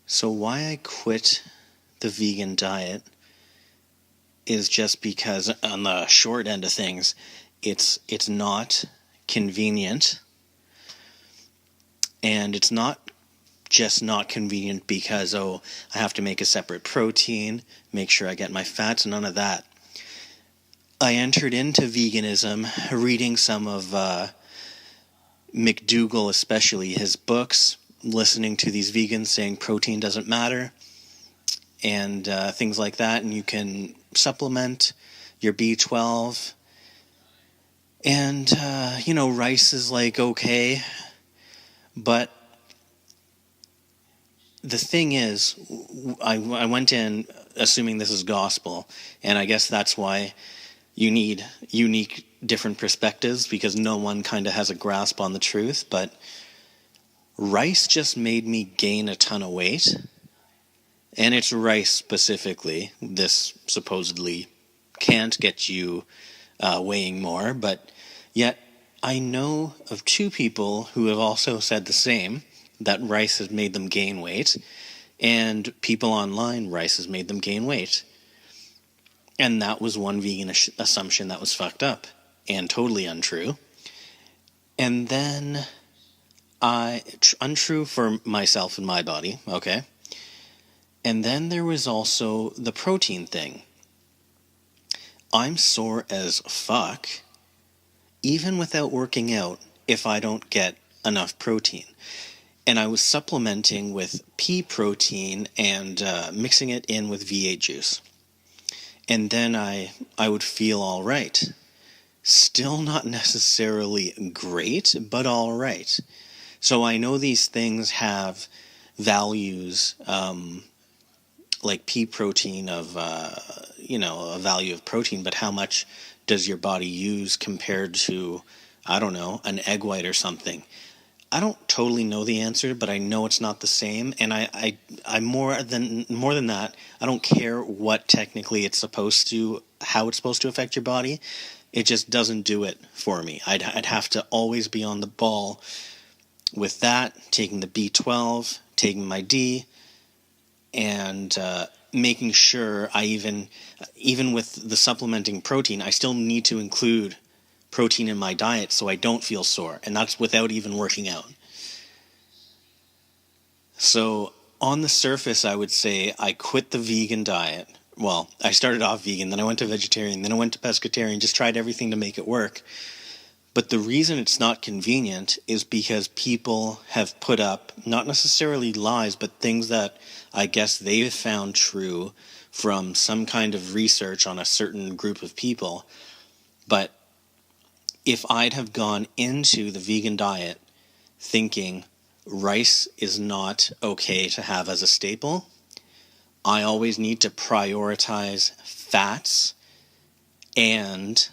So why I quit the vegan diet is just because on the short end of things, it's not convenient, and it's not just not convenient because, I have to make a separate protein, make sure I get my fats, none of that. I entered into veganism reading some of McDougall, especially his books, listening to these vegans saying protein doesn't matter, and things like that, and you can supplement your B12, and rice is like okay, but the thing is, I went in assuming this is gospel, and I guess that's why you need unique different perspectives, because no one kind of has a grasp on the truth. But rice just made me gain a ton of weight, and it's rice specifically. This supposedly can't get you weighing more, but yet I know of two people who have also said the same, that rice has made them gain weight, and people online, rice has made them gain weight. And that was one vegan assumption that was fucked up and totally untrue. And then untrue for myself and my body, okay? And then there was also the protein thing. I'm sore as fuck, even without working out, if I don't get enough protein. And I was supplementing with pea protein and mixing it in with V8 juice. And then I would feel all right. Still not necessarily great, but all right. So I know these things have values, like pea protein of, a value of protein, but how much does your body use compared to, I don't know, an egg white or something? I don't totally know the answer, but I know it's not the same, and I more than that, I don't care what technically how it's supposed to affect your body. It just doesn't do it for me. I'd have to always be on the ball with that, taking the B12, taking my D, and making sure I even with the supplementing protein, I still need to include protein in my diet so I don't feel sore, and that's without even working out. So on the surface, I would say I quit the vegan diet. Well, I started off vegan, then I went to vegetarian, then I went to pescatarian, just tried everything to make it work. But the reason it's not convenient is because people have put up, not necessarily lies, but things that I guess they've found true from some kind of research on a certain group of people. But if I'd have gone into the vegan diet thinking rice is not okay to have as a staple, I always need to prioritize fats and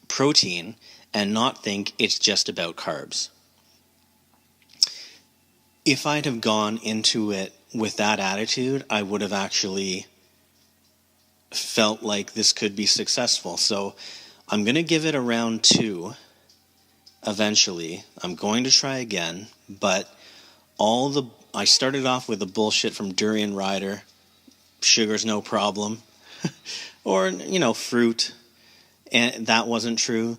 protein and not think it's just about carbs. If I'd have gone into it with that attitude, I would have actually felt like this could be successful. So I'm going to give it a round 2 eventually. I'm going to try again, but I started off with the bullshit from Durian Rider, sugar's no problem, or, fruit, and that wasn't true.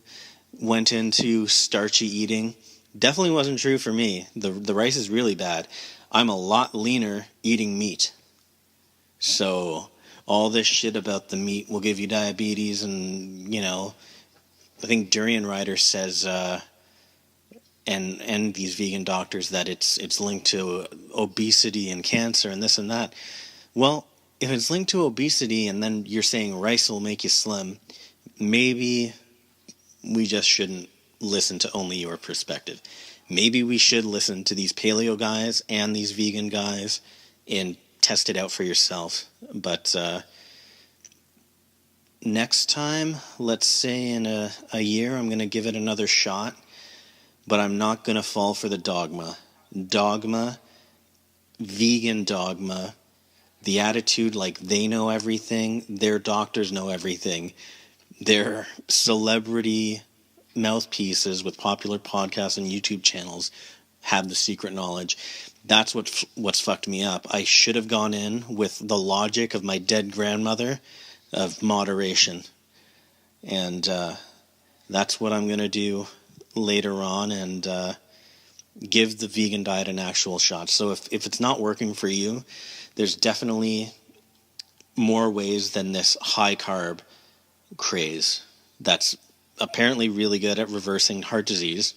Went into starchy eating, definitely wasn't true for me. The rice is really bad. I'm a lot leaner eating meat. So all this shit about the meat will give you diabetes, and, I think Durian Rider says, and these vegan doctors, that it's linked to obesity and cancer and this and that. Well, if it's linked to obesity and then you're saying rice will make you slim, maybe we just shouldn't listen to only your perspective. Maybe we should listen to these paleo guys and these vegan guys and test it out for yourself. But next time, let's say in a year, I'm going to give it another shot, but I'm not going to fall for the dogma, vegan dogma, the attitude like they know everything, their doctors know everything, their celebrity mouthpieces with popular podcasts and YouTube channels have the secret knowledge. That's what's fucked me up. I should have gone in with the logic of my dead grandmother of moderation. And that's what I'm going to do later on, and give the vegan diet an actual shot. So if it's not working for you, there's definitely more ways than this high carb craze that's apparently really good at reversing heart disease.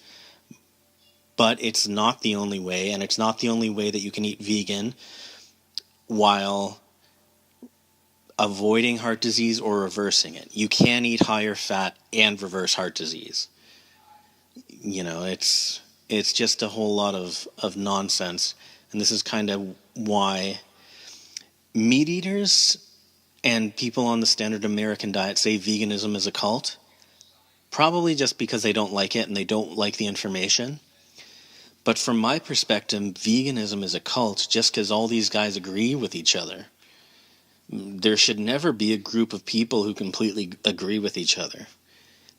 But it's not the only way, and it's not the only way that you can eat vegan while avoiding heart disease or reversing it. You can eat higher fat and reverse heart disease. You know, it's just a whole lot of nonsense. And this is kind of why meat eaters and people on the standard American diet say veganism is a cult. Probably just because they don't like it and they don't like the information. But from my perspective, veganism is a cult just because all these guys agree with each other. There should never be a group of people who completely agree with each other.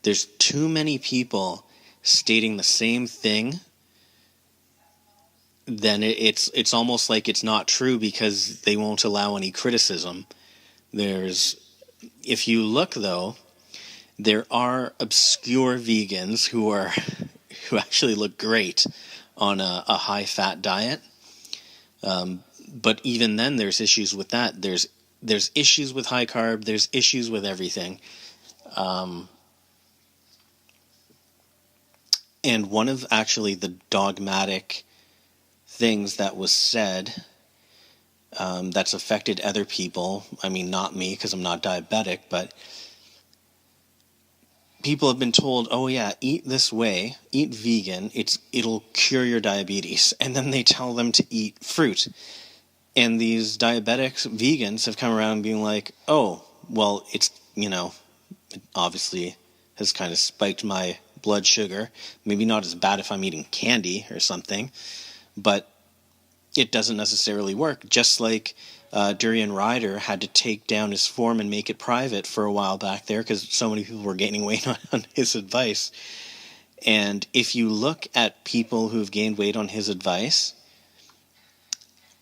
There's too many people stating the same thing. Then it's almost like it's not true because they won't allow any criticism. If you look though, there are obscure vegans who actually look great on a high fat diet. But even then there's issues with that. There's issues with high carb, there's issues with everything. And one of actually the dogmatic things that was said that's affected other people, I mean not me because I'm not diabetic, but people have been told, oh yeah, eat this way, eat vegan, it'll cure your diabetes. And then they tell them to eat fruit. And these diabetics, vegans, have come around being like, oh, well, it obviously has kind of spiked my blood sugar. Maybe not as bad if I'm eating candy or something, but it doesn't necessarily work. Just like Durian Ryder had to take down his form and make it private for a while back there because so many people were gaining weight on his advice. And if you look at people who've gained weight on his advice,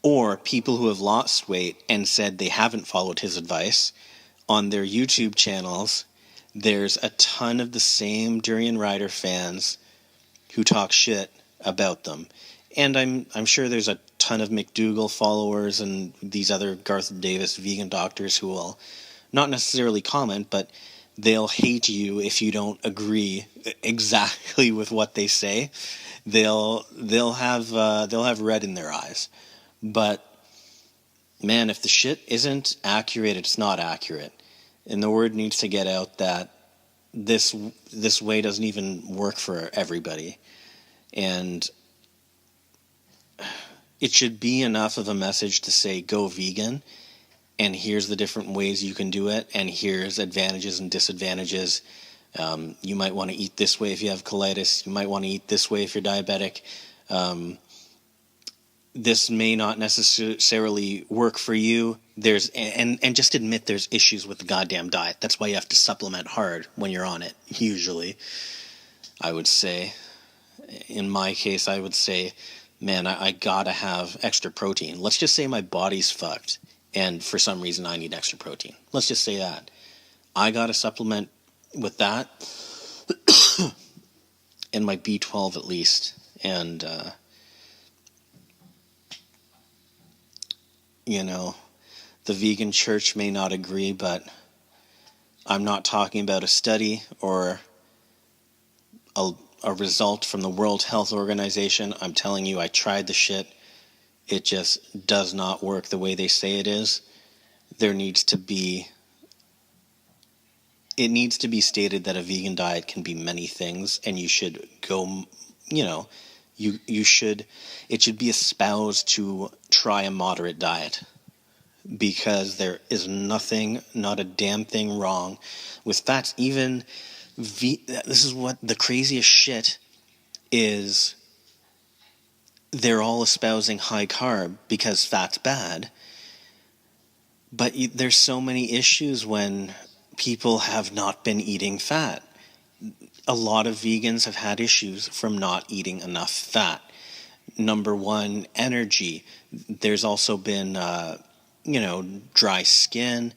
or people who have lost weight and said they haven't followed his advice, on their YouTube channels, there's a ton of the same Durian Ryder fans who talk shit about them. And I'm sure there's a ton of McDougall followers and these other Garth Davis vegan doctors who will not necessarily comment, but they'll hate you if you don't agree exactly with what they say. They'll have red in their eyes. But man, if the shit isn't accurate, it's not accurate. And the word needs to get out that this way doesn't even work for everybody. And it should be enough of a message to say go vegan, and here's the different ways you can do it, and here's advantages and disadvantages. You might want to eat this way if you have colitis. You might want to eat this way if you're diabetic. This may not necessarily work for you. And just admit there's issues with the goddamn diet. That's why you have to supplement hard when you're on it, usually. I would say, in my case, I would say, man, I gotta have extra protein. Let's just say my body's fucked, and for some reason I need extra protein. Let's just say that. I gotta supplement with that, and my B12 at least, and the vegan church may not agree, but I'm not talking about a study or a result from the World Health Organization. I'm telling you, I tried the shit. It just does not work the way they say it is. It needs to be stated that a vegan diet can be many things, and you should go, it should be espoused to try a moderate diet, because there is nothing, not a damn thing wrong with fats. Even this is what the craziest shit is. They're all espousing high carb because fat's bad, but there's so many issues when people have not been eating fat. A lot of vegans have had issues from not eating enough fat. number one, energy. There's also been, dry skin,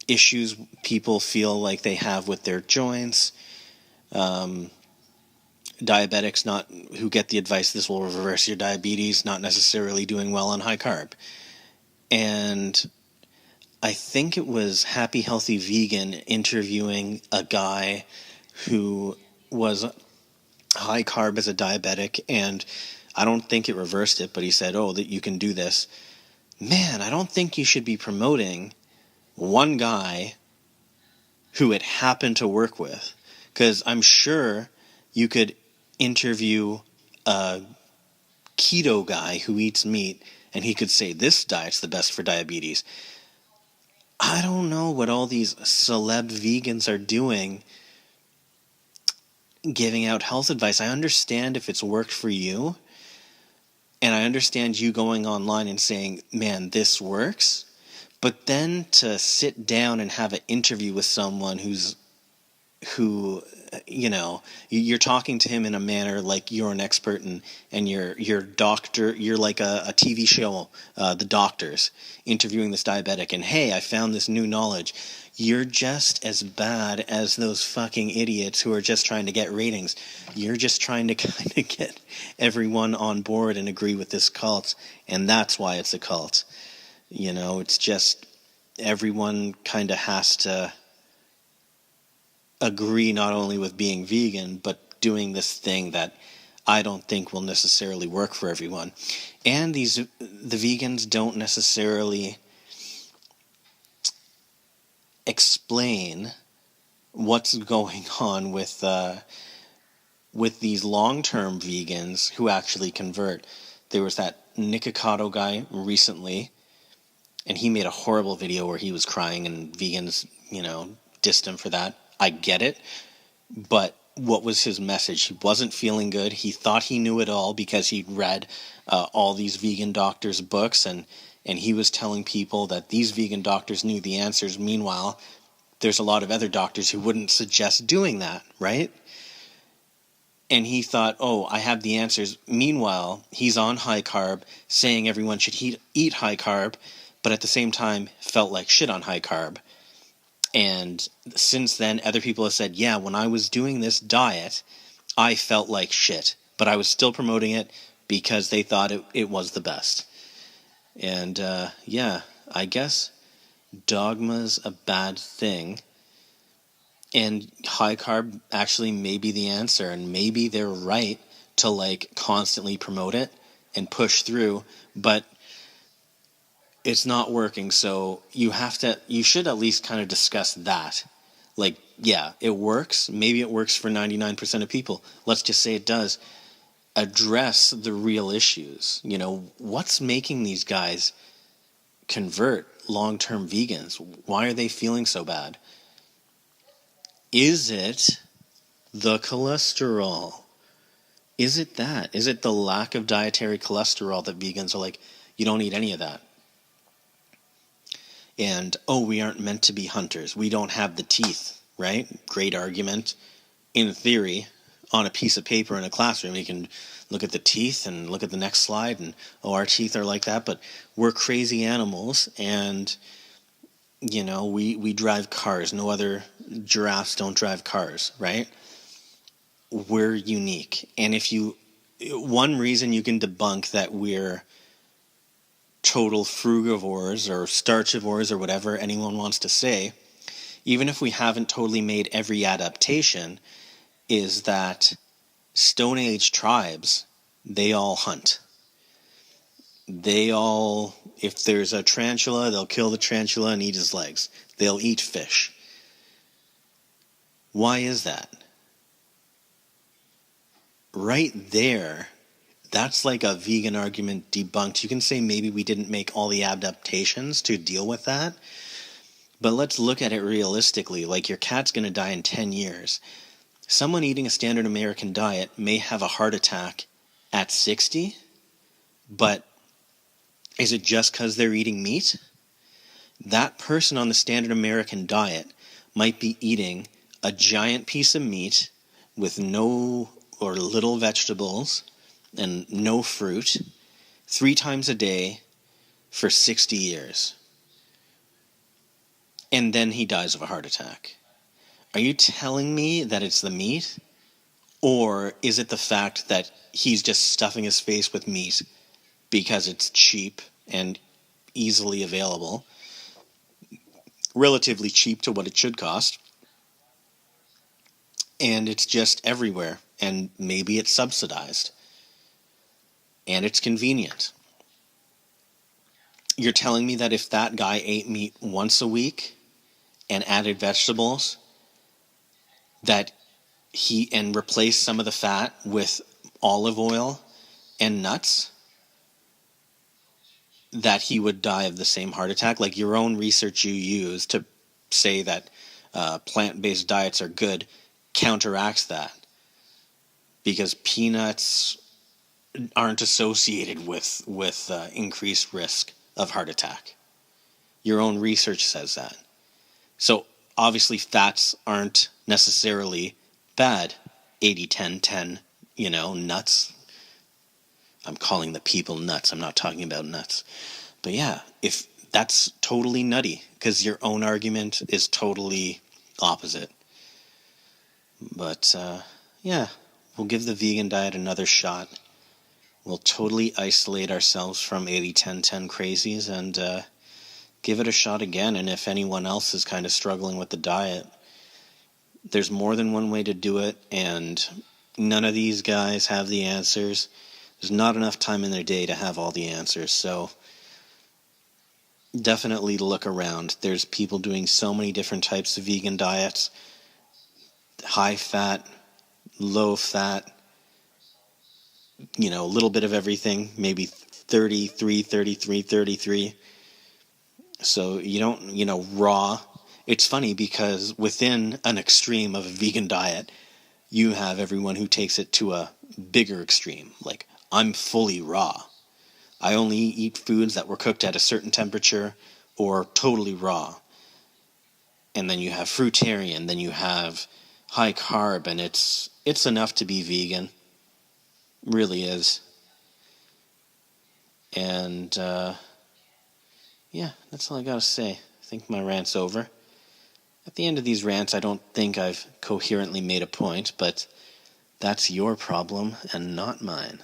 issues people feel like they have with their joints. Diabetics who get the advice this will reverse your diabetes, not necessarily doing well on high carb. And I think it was Happy Healthy Vegan interviewing a guy who was high carb as a diabetic, and I don't think it reversed it, but he said, that you can do this. Man, I don't think you should be promoting one guy who it happened to work with, because I'm sure you could interview a keto guy who eats meat and he could say this diet's the best for diabetes. I don't know what all these celeb vegans are doing, giving out health advice. I understand if it's worked for you, and I understand you going online and saying, man, this works. But then to sit down and have an interview with someone who, you're talking to him in a manner like you're an expert, and you're doctor, you're like a TV show, The Doctors, interviewing this diabetic, and hey, I found this new knowledge. You're just as bad as those fucking idiots who are just trying to get ratings. You're just trying to kind of get everyone on board and agree with this cult, and that's why it's a cult. It's just everyone kind of has to agree not only with being vegan, but doing this thing that I don't think will necessarily work for everyone. And the vegans don't necessarily explain what's going on with these long-term vegans who actually convert. There was that Nikocado guy recently, and he made a horrible video where he was crying, and vegans, dissed him for that. I get it, but what was his message? He wasn't feeling good. He thought he knew it all because he'd read all these vegan doctors' books, and he was telling people that these vegan doctors knew the answers. Meanwhile, there's a lot of other doctors who wouldn't suggest doing that, right? And he thought, I have the answers. Meanwhile, he's on high carb, saying everyone should eat high carb, but at the same time felt like shit on high carb. And since then, other people have said, yeah, when I was doing this diet, I felt like shit, but I was still promoting it because they thought it was the best. And I guess dogma's a bad thing. And high carb actually may be the answer, and maybe they're right to constantly promote it and push through, but it's not working. So you should at least kind of discuss that. It works. Maybe it works for 99% of people. Let's just say it does. Address the real issues. What's making these guys convert long-term vegans? Why are they feeling so bad? Is it the cholesterol? Is it that? Is it the lack of dietary cholesterol that vegans are like, you don't eat any of that? And, we aren't meant to be hunters. We don't have the teeth, right? Great argument. In theory, on a piece of paper in a classroom, you can look at the teeth and look at the next slide and, our teeth are like that. But we're crazy animals, and, we drive cars. No other giraffes don't drive cars, right? We're unique. And one reason you can debunk that we're total frugivores or starchivores or whatever anyone wants to say, even if we haven't totally made every adaptation, is that Stone Age tribes, they all hunt. If there's a tarantula, they'll kill the tarantula and eat his legs. They'll eat fish. Why is that? Right there, that's like a vegan argument debunked. You can say maybe we didn't make all the adaptations to deal with that, but let's look at it realistically. Your cat's going to die in 10 years. Someone eating a standard American diet may have a heart attack at 60, but is it just because they're eating meat? That person on the standard American diet might be eating a giant piece of meat with no or little vegetables, and no fruit 3 times a day for 60 years. And then he dies of a heart attack. Are you telling me that it's the meat? Or is it the fact that he's just stuffing his face with meat because it's cheap and easily available, relatively cheap to what it should cost, and it's just everywhere, and maybe it's subsidized, and it's convenient? You're telling me that if that guy ate meat once a week and added vegetables, that and replaced some of the fat with olive oil and nuts, that he would die of the same heart attack? Like, your own research you use to say that plant-based diets are good counteracts that, because peanuts aren't associated with increased risk of heart attack. Your own research says that. So obviously fats aren't necessarily bad. 80-10-10, nuts. I'm calling the people nuts. I'm not talking about nuts. But yeah, if that's totally nutty, because your own argument is totally opposite. But yeah, we'll give the vegan diet another shot. We'll totally isolate ourselves from 80-10-10 crazies and give it a shot again. And if anyone else is kind of struggling with the diet, there's more than one way to do it, and none of these guys have the answers. There's not enough time in their day to have all the answers, so definitely look around. There's people doing so many different types of vegan diets. High fat, low fat, a little bit of everything, maybe 33, 33, 33. So you don't, raw. It's funny because within an extreme of a vegan diet, you have everyone who takes it to a bigger extreme. Like, I'm fully raw. I only eat foods that were cooked at a certain temperature or totally raw. And then you have fruitarian, then you have high carb, and it's enough to be vegan. Really is. And yeah, that's all I gotta say. I think my rant's over. At the end of these rants, I don't think I've coherently made a point, but that's your problem and not mine.